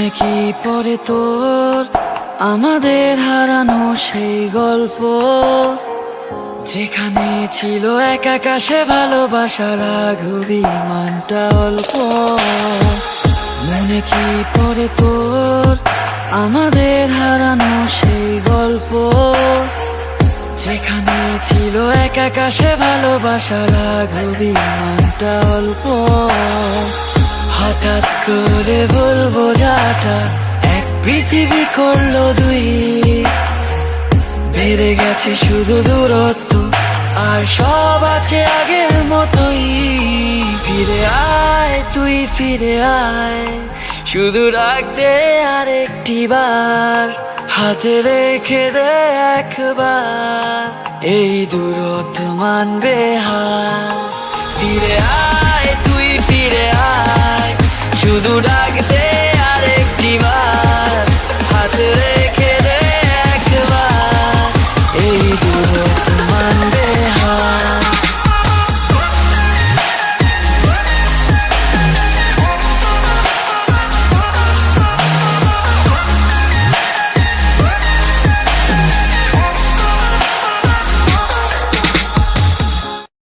মনে কি পড়ে তোর আমাদের হারানো সেই গল্প, যেখানে ছিল এক আকাশে ভালোবাসার অভিমানটা অল্প। মনে কি পড়ে তোর আমাদের হারানো সেই গল্প, যেখানে ছিল এক আকাশে ভালোবাসার অভিমানটা অল্প। হঠাৎ করে বলবো যাটা এক পৃথিবী করলো দুই, বেড়ে গেছে শুধু দূরত্ব আর সব আছে আগের মতোই। ফিরে আয় তুই ফিরে আয়, শুধু ডাক দে আর একটি বার, হাতে রেখে দে একবার, এই দূরত্ব মানবে হার। ফিরে আয় তুই ফিরে আয়, শুধু ডাক দে